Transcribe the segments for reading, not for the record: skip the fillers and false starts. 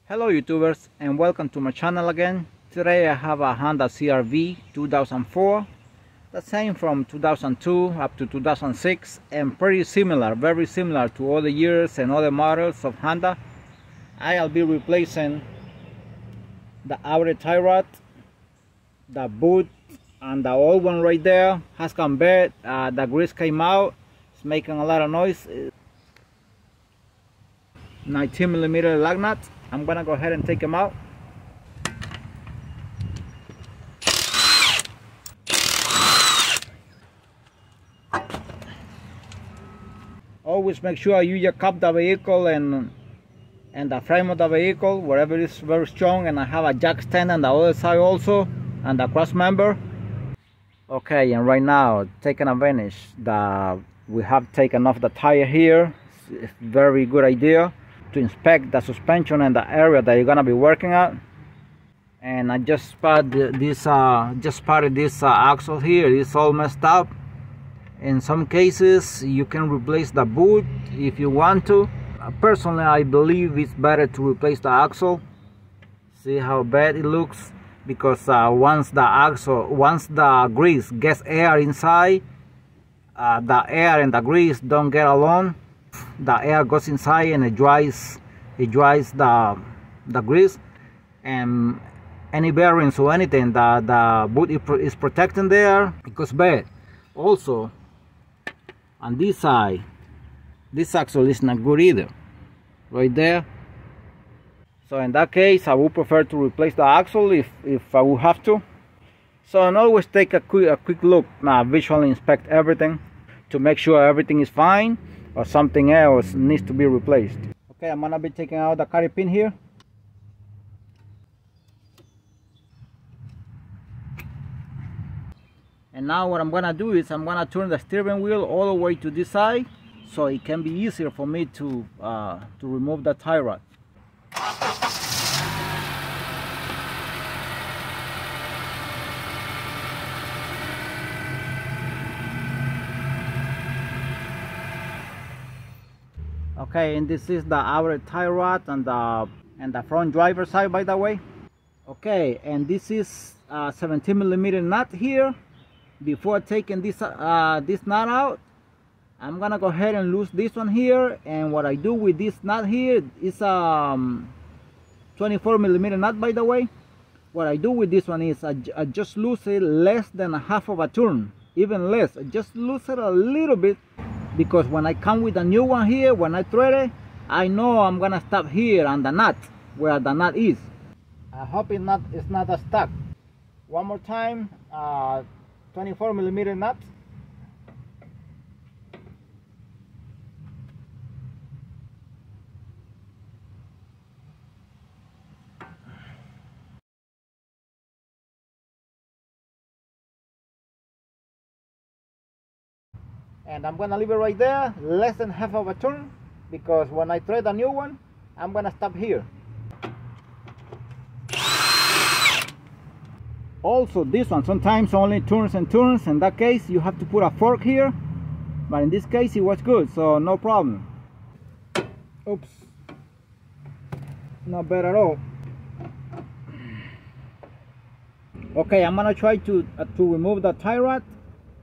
Hello YouTubers and welcome to my channel again. Today I have a Honda CRV 2004, the same from 2002 up to 2006 and pretty similar, very similar to all the years and other models of Honda. I'll be replacing the outer tie rod, the boot, and the old one right there has gone bad. The grease came out, it's making a lot of noise. 19mm lug nuts. I'm gonna go ahead and take them out. Always make sure you just cup the vehicle and the frame of the vehicle wherever it is very strong, and I have a jack stand on the other side also and the cross member. Okay, and right now taking advantage that we have taken off the tire here. It's a very good idea to inspect the suspension and the area that you're gonna be working at. And I just spotted this axle here. It's all messed up. In some cases you can replace the boot if you want to. Personally, I believe it's better to replace the axle. See how bad it looks, because once the grease gets air inside, the air and the grease don't get along. The air goes inside and it dries the grease, and any bearings or anything that the boot is protecting there, it goes bad. Also on this side, this axle is not good either, right there. So in that case I would prefer to replace the axle if I would have to. So I always take a quick look, visually inspect everything to make sure everything is fine or something else needs to be replaced. Okay, I'm gonna be taking out the carry pin here. And now what I'm gonna do is I'm gonna turn the steering wheel all the way to this side so it can be easier for me to remove the tie rod. Okay, and this is the outer tie rod and the front driver side, by the way. Okay, and this is a 17mm nut here. Before taking this nut out, I'm gonna go ahead and lose this one here. And what I do with this nut here is a 24mm nut, by the way. What I do with this one is I just lose it less than a half of a turn, even less. I just lose it a little bit, because when I come with a new one here, when I thread it, I know I'm gonna stop here on the nut where the nut is. I hope it's not stuck. One more time, 24mm nut. And I'm gonna leave it right there, less than half of a turn, because when I thread a new one, I'm gonna stop here. Also, this one sometimes only turns and turns. In that case you have to put a fork here, but in this case it was good, so no problem. Oops, not bad at all. Okay, I'm gonna try to remove the tie rod,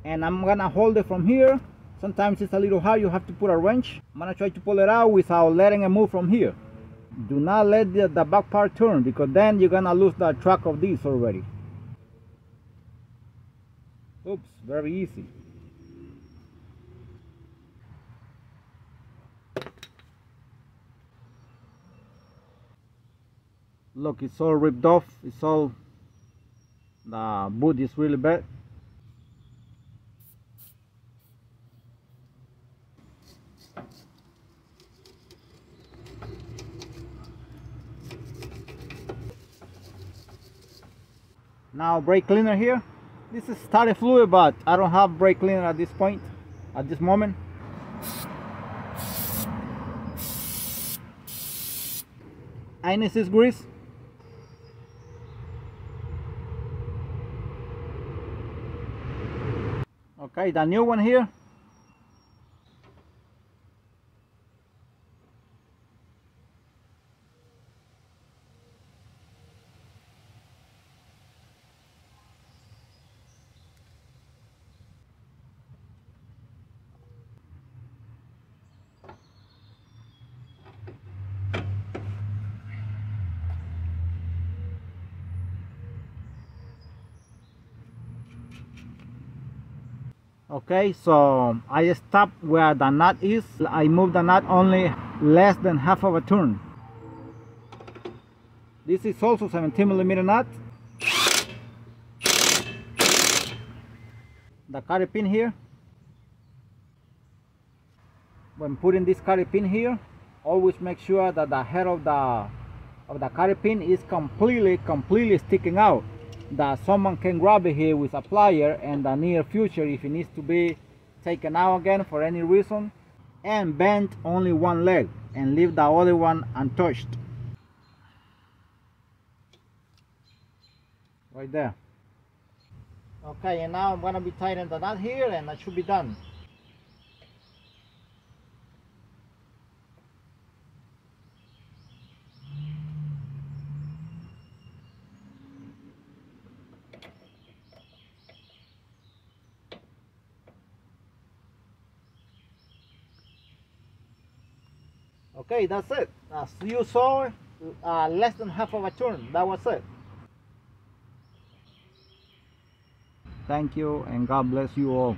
and I'm gonna hold it from here. Sometimes it's a little hard, you have to put a wrench. I'm gonna try to pull it out without letting it move from here. Do not let the back part turn, because then you're gonna lose the track of this already. Oops, very easy. Look, it's all ripped off. The boot is really bad. Now brake cleaner here. This is starter fluid, but I don't have brake cleaner at this moment. And this is grease. Okay, the new one here. Okay, so I stop where the nut is. I move the nut only less than half of a turn. This is also 17mm nut. The carry pin here. When putting this carry pin here, always make sure that the head of the carry pin is completely sticking out, that someone can grab it here with a plier in the near future if it needs to be taken out again for any reason. And bend only one leg and leave the other one untouched. Right there. Okay, and now I'm going to be tightening the knot here, and that should be done. Okay, that's it. As you saw, less than half of a turn. That was it. Thank you, and God bless you all.